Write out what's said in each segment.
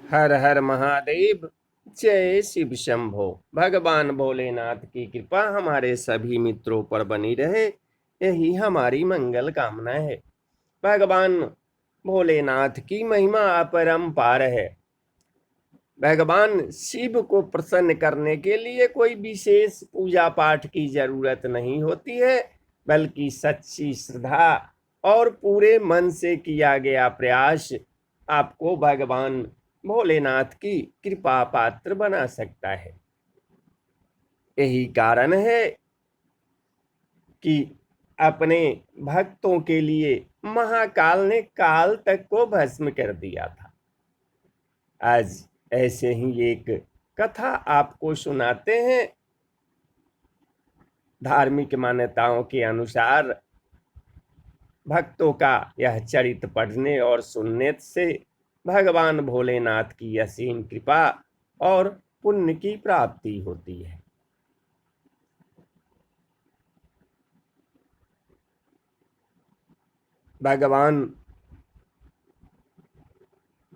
हर हर महादेव। जय शिव शंभो। भगवान भोलेनाथ की कृपा हमारे सभी मित्रों पर बनी रहे, यही हमारी मंगल कामना है। भगवान भोलेनाथ की महिमा अपरंपार है। भगवान शिव को प्रसन्न करने के लिए कोई विशेष पूजा पाठ की जरूरत नहीं होती है, बल्कि सच्ची श्रद्धा और पूरे मन से किया गया प्रयास आपको भगवान भोलेनाथ की कृपा पात्र बना सकता है। यही कारण है कि अपने भक्तों के लिए महाकाल ने काल तक को भस्म कर दिया था। आज ऐसे ही एक कथा आपको सुनाते हैं। धार्मिक मान्यताओं के अनुसार भक्तों का यह चरित्र पढ़ने और सुनने से भगवान भोलेनाथ की असीम कृपा और पुण्य की प्राप्ति होती है। भगवान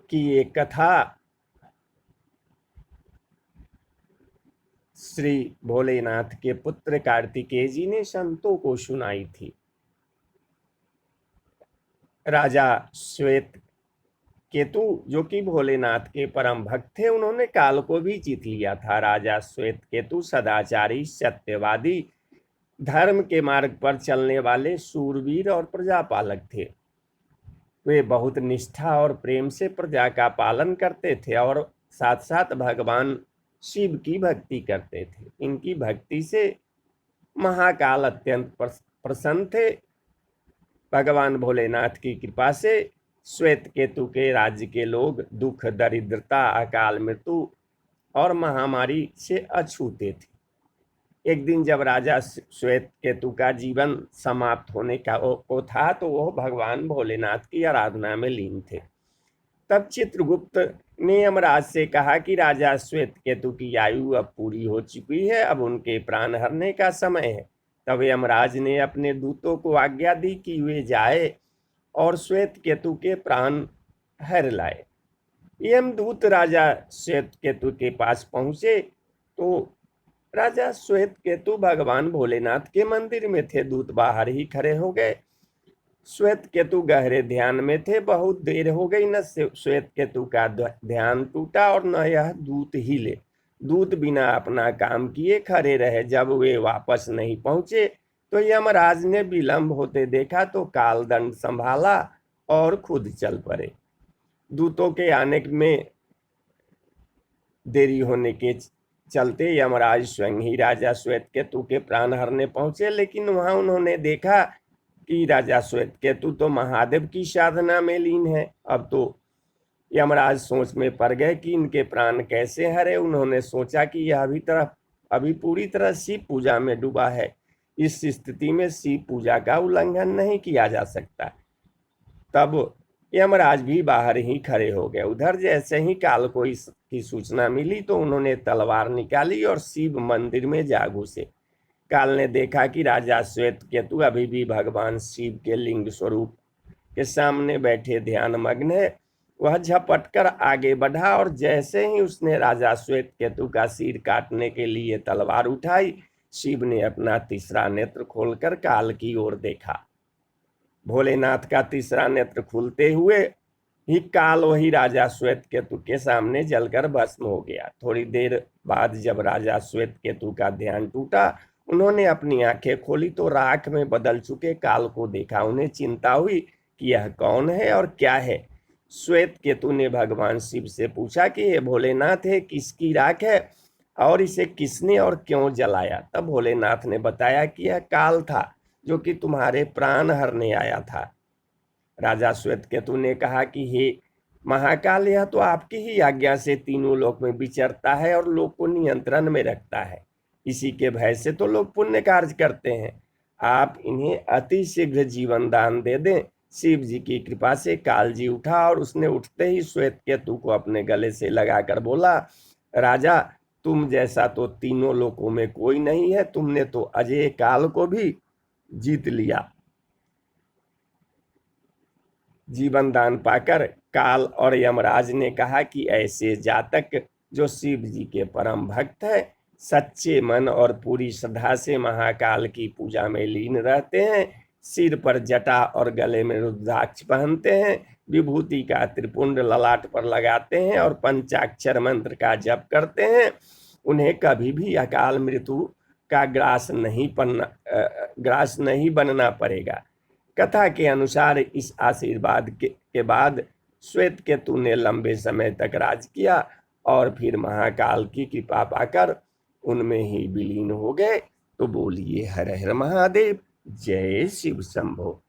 की एक कथा श्री भोलेनाथ के पुत्र कार्तिकेय जी ने संतों को सुनाई थी। राजा श्वेत केतु, जो कि भोलेनाथ के परम भक्त थे, उन्होंने काल को भी जीत लिया था। राजा श्वेत केतु सदाचारी, सत्यवादी, धर्म के मार्ग पर चलने वाले शूरवीर और प्रजापालक थे। वे बहुत निष्ठा और प्रेम से प्रजा का पालन करते थे और साथ साथ भगवान शिव की भक्ति करते थे। इनकी भक्ति से महाकाल अत्यंत प्रसन्न थे। भगवान भोलेनाथ की कृपा से श्वेत केतु के राज्य के लोग दुख, दरिद्रता, अकाल मृत्यु और महामारी से अछूते थे। एक दिन जब राजा श्वेत केतु का जीवन समाप्त होने का को था, तो वह भगवान भोलेनाथ की आराधना में लीन थे। तब चित्रगुप्त ने यमराज से कहा कि राजा श्वेत केतु की आयु अब पूरी हो चुकी है, अब उनके प्राण हरने का समय है। तब यमराज ने अपने दूतों को आज्ञा दी कि वे जाए और श्वेत केतु के प्राण हर लाए। यमदूत राजा श्वेत केतु के पास पहुंचे तो राजा श्वेत केतु भगवान भोलेनाथ के मंदिर में थे। दूत बाहर ही खड़े हो गए। श्वेत केतु गहरे ध्यान में थे। बहुत देर हो गई, न श्वेत केतु का ध्यान टूटा और न यह दूत हिले। दूत बिना अपना काम किए खड़े रहे। जब वे वापस नहीं पहुंचे तो यमराज ने विलंब होते देखा तो काल दंड संभाला और खुद चल पड़े। दूतों के आने में देरी होने के चलते यमराज स्वयं ही राजा श्वेत केतु के प्राण हरने पहुंचे, लेकिन वहां उन्होंने देखा कि राजा श्वेत केतु तो महादेव की साधना में लीन है। अब तो यमराज सोच में पड़ गए कि इनके प्राण कैसे हरे। उन्होंने सोचा कि यह अभी पूरी तरह शिव पूजा में डूबा है। इस स्थिति में शिव पूजा का उल्लंघन नहीं किया जा सकता। तब यमराज भी बाहर ही खड़े हो गए। उधर जैसे ही काल को इसकी सूचना मिली तो उन्होंने तलवार निकाली और शिव मंदिर में जा घुसे। काल ने देखा कि राजा श्वेत केतु अभी भी भगवान शिव के लिंग स्वरूप के सामने बैठे ध्यान मग्न है। वह झपट कर आगे बढ़ा और जैसे ही उसने राजा श्वेत केतु का सिर काटने के लिए तलवार उठाई, शिव ने अपना तीसरा नेत्र खोलकर काल की ओर देखा। भोलेनाथ का तीसरा नेत्र खुलते हुए ही काल वही राजा श्वेत केतु के सामने जलकर भस्म हो गया। थोड़ी देर बाद जब राजा श्वेत केतु का ध्यान टूटा, उन्होंने अपनी आंखें खोली तो राख में बदल चुके काल को देखा। उन्हें चिंता हुई कि यह कौन है और क्या है। श्वेत केतु ने भगवान शिव से पूछा कि ये भोलेनाथ है, किसकी राख है और इसे किसने और क्यों जलाया। तब भोलेनाथ ने बताया कि यह काल था, जो कि तुम्हारे प्राण हरने आया था। राजा श्वेत केतु ने कहा कि हे महाकाल, यह तो आपकी ही आज्ञा से तीनों लोक में विचरता है और लोक को नियंत्रण में रखता है। इसी के भय से तो लोग पुण्य कार्य करते हैं। आप इन्हें अति शीघ्र जीवन दान दे दें। शिव जी की कृपा से काल जी उठा और उसने उठते ही श्वेत केतु को अपने गले से लगाकर बोला, राजा, तुम जैसा तो तीनों लोकों में कोई नहीं है। तुमने तो अजय काल को भी जीत लिया। जीवन दान पाकर काल और यमराज ने कहा कि ऐसे जातक जो शिव जी के परम भक्त है, सच्चे मन और पूरी श्रद्धा से महाकाल की पूजा में लीन रहते हैं, सिर पर जटा और गले में रुद्राक्ष पहनते हैं, विभूति का त्रिपुंड ललाट पर लगाते हैं और पंचाक्षर मंत्र का जप करते हैं, उन्हें कभी भी अकाल मृत्यु का ग्रास नहीं बनना पड़ेगा। कथा के अनुसार इस आशीर्वाद के बाद श्वेत केतु ने लंबे समय तक राज किया और फिर महाकाल की कृपा पाकर उनमें ही विलीन हो गए। तो बोलिए हर हर महादेव, जय शिव शंभो।